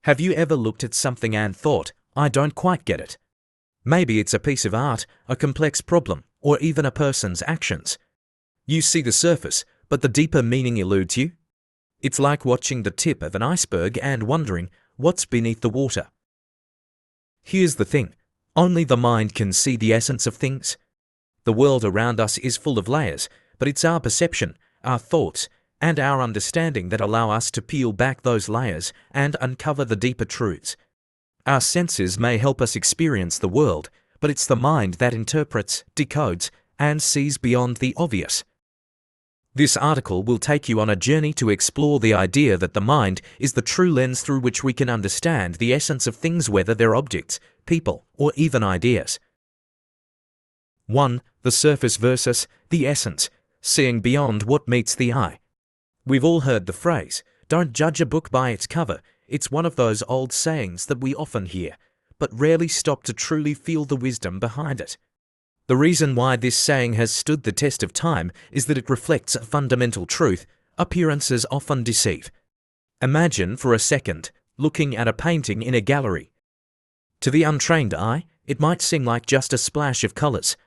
Have you ever looked at something and thought, I don't quite get it? Maybe it's a piece of art, a complex problem, or even a person's actions. You see the surface, but the deeper meaning eludes you. It's like watching the tip of an iceberg and wondering what's beneath the water. Here's the thing, only the mind can see the essence of things. The world around us is full of layers, but it's our perception, our thoughts, and our understanding that allow us to peel back those layers and uncover the deeper truths. Our senses may help us experience the world, but it's the mind that interprets, decodes, and sees beyond the obvious. This article will take you on a journey to explore the idea that the mind is the true lens through which we can understand the essence of things, whether they're objects, people, or even ideas. 1. The surface versus the essence, seeing beyond what meets the eye. We've all heard the phrase, "Don't judge a book by its cover." It's one of those old sayings that we often hear, but rarely stop to truly feel the wisdom behind it. The reason why this saying has stood the test of time is that it reflects a fundamental truth: appearances often deceive. Imagine for a second looking at a painting in a gallery. To the untrained eye, it might seem like just a splash of colors.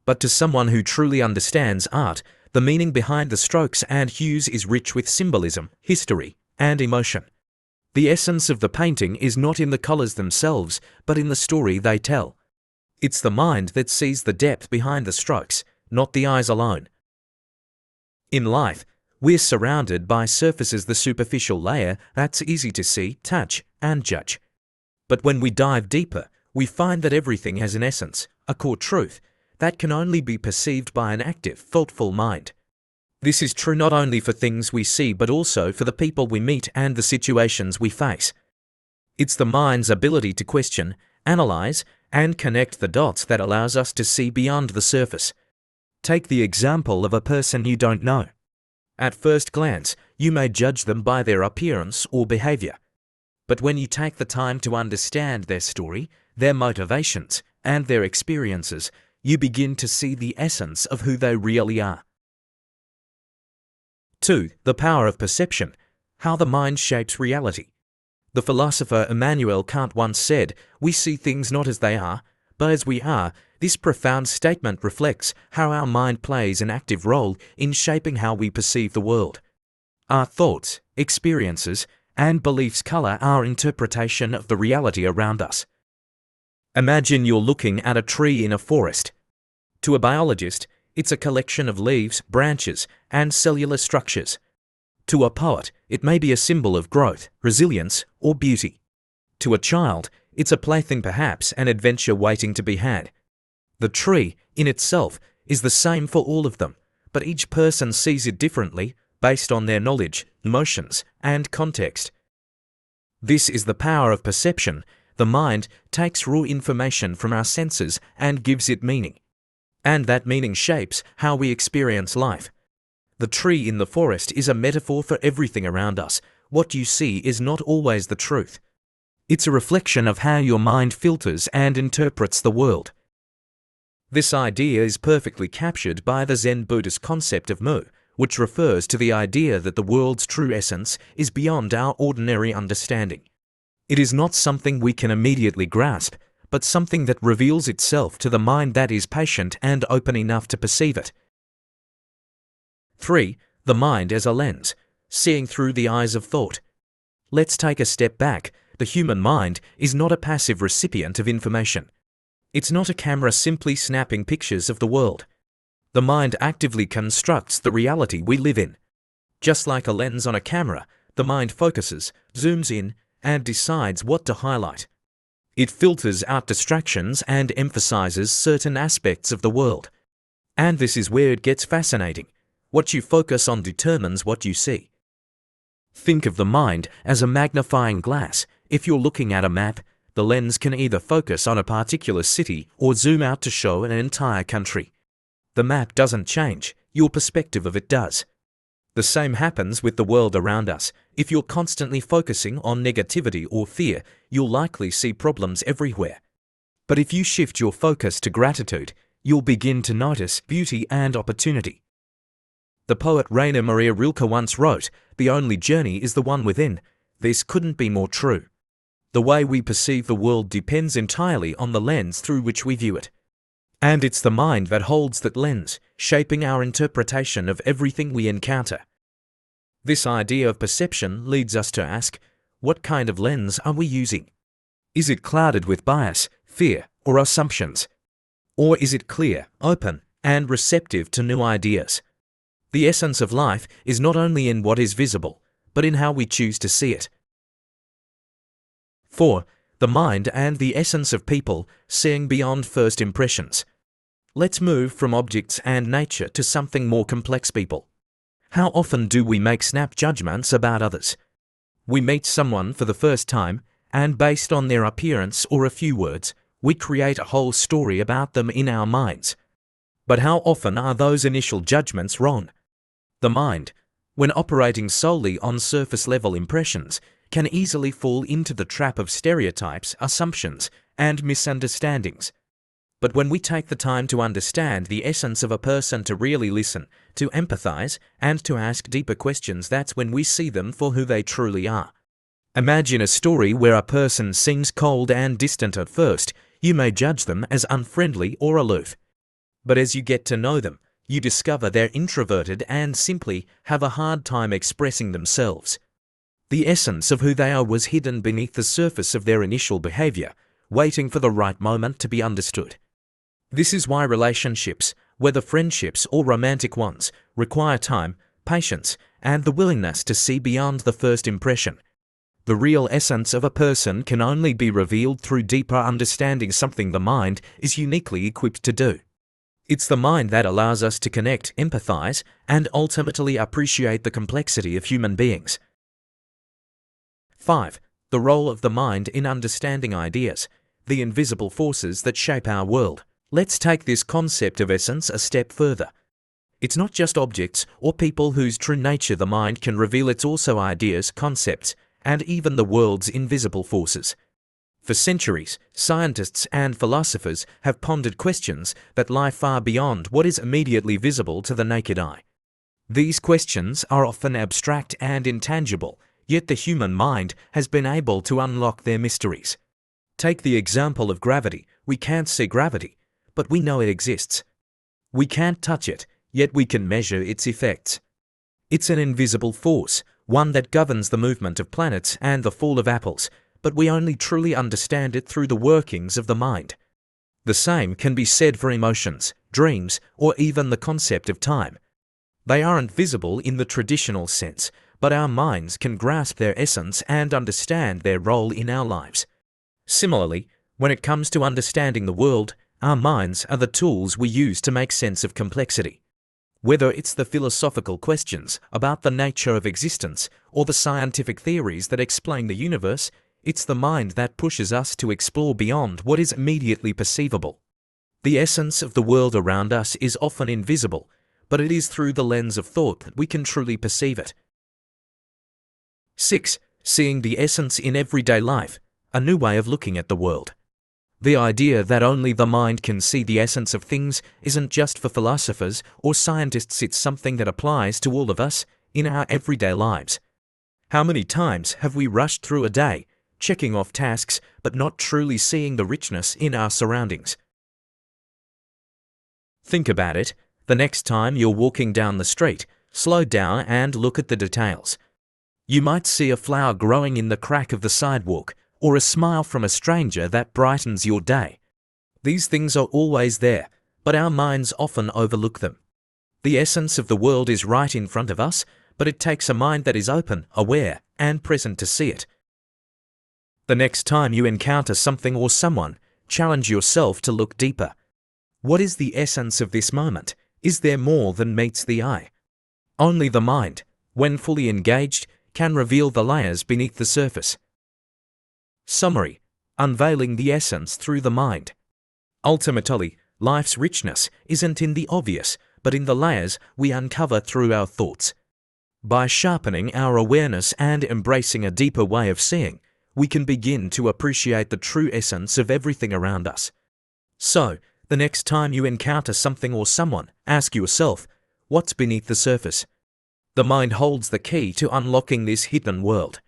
But to someone who truly understands art, the meaning behind the strokes and hues is rich with symbolism, history, and emotion. The essence of the painting is not in the colors themselves, but in the story they tell. It's the mind that sees the depth behind the strokes, not the eyes alone. In life, we're surrounded by surfaces, the superficial layer that's easy to see, touch, and judge. But when we dive deeper, we find that everything has an essence, a core truth, that can only be perceived by an active, thoughtful mind. This is true not only for things we see, but also for the people we meet and the situations we face. It's the mind's ability to question, analyze, and connect the dots that allows us to see beyond the surface. Take the example of a person you don't know. At first glance, you may judge them by their appearance or behavior. But when you take the time to understand their story, their motivations, and their experiences, you begin to see the essence of who they really are. 2. The power of perception, how the mind shapes reality. The philosopher Immanuel Kant once said, "We see things not as they are, but as we are." This profound statement reflects how our mind plays an active role in shaping how we perceive the world. Our thoughts, experiences, and beliefs color our interpretation of the reality around us. Imagine you're looking at a tree in a forest. To a biologist, it's a collection of leaves, branches, and cellular structures. To a poet, it may be a symbol of growth, resilience, or beauty. To a child, it's a plaything, perhaps an adventure waiting to be had. The tree, in itself, is the same for all of them, but each person sees it differently based on their knowledge, emotions, and context. This is the power of perception. The mind takes raw information from our senses and gives it meaning. And that meaning shapes how we experience life. The tree in the forest is a metaphor for everything around us. What you see is not always the truth. It's a reflection of how your mind filters and interprets the world. This idea is perfectly captured by the Zen Buddhist concept of mu, which refers to the idea that the world's true essence is beyond our ordinary understanding. It is not something we can immediately grasp, but something that reveals itself to the mind that is patient and open enough to perceive it. 3. The mind as a lens, seeing through the eyes of thought. Let's take a step back. The human mind is not a passive recipient of information. It's not a camera simply snapping pictures of the world. The mind actively constructs the reality we live in. Just like a lens on a camera, the mind focuses, zooms in, and decides what to highlight. It filters out distractions and emphasizes certain aspects of the world. And this is where it gets fascinating. What you focus on determines what you see. Think of the mind as a magnifying glass. If you're looking at a map, the lens can either focus on a particular city or zoom out to show an entire country. The map doesn't change, your perspective of it does. The same happens with the world around us. If you're constantly focusing on negativity or fear, you'll likely see problems everywhere. But if you shift your focus to gratitude, you'll begin to notice beauty and opportunity. The poet Rainer Maria Rilke once wrote, "The only journey is the one within." This couldn't be more true. The way we perceive the world depends entirely on the lens through which we view it. And it's the mind that holds that lens, shaping our interpretation of everything we encounter. This idea of perception leads us to ask, what kind of lens are we using? Is it clouded with bias, fear, or assumptions? Or is it clear, open, and receptive to new ideas? The essence of life is not only in what is visible, but in how we choose to see it. 4. The mind and the essence of people seeing beyond first impressions. Let's move from objects and nature to something more complex: people. How often do we make snap judgments about others? We meet someone for the first time, and based on their appearance or a few words, we create a whole story about them in our minds. But how often are those initial judgments wrong? The mind, when operating solely on surface-level impressions, can easily fall into the trap of stereotypes, assumptions, and misunderstandings. But when we take the time to understand the essence of a person, to really listen, to empathize, and to ask deeper questions, that's when we see them for who they truly are. Imagine a story where a person seems cold and distant at first. You may judge them as unfriendly or aloof. But as you get to know them, you discover they're introverted and simply have a hard time expressing themselves. The essence of who they are was hidden beneath the surface of their initial behavior, waiting for the right moment to be understood. This is why relationships, whether friendships or romantic ones, require time, patience, and the willingness to see beyond the first impression. The real essence of a person can only be revealed through deeper understanding, something the mind is uniquely equipped to do. It's the mind that allows us to connect, empathize, and ultimately appreciate the complexity of human beings. 5. The role of the mind in understanding ideas, the invisible forces that shape our world. Let's take this concept of essence a step further. It's not just objects or people whose true nature the mind can reveal, it's also ideas, concepts, and even the world's invisible forces. For centuries, scientists and philosophers have pondered questions that lie far beyond what is immediately visible to the naked eye. These questions are often abstract and intangible, yet the human mind has been able to unlock their mysteries. Take the example of gravity. We can't see gravity, but we know it exists. We can't touch it, yet we can measure its effects. It's an invisible force, one that governs the movement of planets and the fall of apples, but we only truly understand it through the workings of the mind. The same can be said for emotions, dreams, or even the concept of time. They aren't visible in the traditional sense, but our minds can grasp their essence and understand their role in our lives. Similarly, when it comes to understanding the world, our minds are the tools we use to make sense of complexity. Whether it's the philosophical questions about the nature of existence or the scientific theories that explain the universe, it's the mind that pushes us to explore beyond what is immediately perceivable. The essence of the world around us is often invisible, but it is through the lens of thought that we can truly perceive it. 6. Seeing the essence in everyday life, a new way of looking at the world. The idea that only the mind can see the essence of things isn't just for philosophers or scientists, it's something that applies to all of us in our everyday lives. How many times have we rushed through a day, checking off tasks, but not truly seeing the richness in our surroundings? Think about it. The next time you're walking down the street, slow down and look at the details. You might see a flower growing in the crack of the sidewalk, or a smile from a stranger that brightens your day. These things are always there, but our minds often overlook them. The essence of the world is right in front of us, but it takes a mind that is open, aware, and present to see it. The next time you encounter something or someone, challenge yourself to look deeper. What is the essence of this moment? Is there more than meets the eye? Only the mind, when fully engaged, can reveal the layers beneath the surface. Summary: unveiling the essence through the mind. Ultimately, life's richness isn't in the obvious, but in the layers we uncover through our thoughts. By sharpening our awareness and embracing a deeper way of seeing, we can begin to appreciate the true essence of everything around us. So, the next time you encounter something or someone, ask yourself, what's beneath the surface? The mind holds the key to unlocking this hidden world.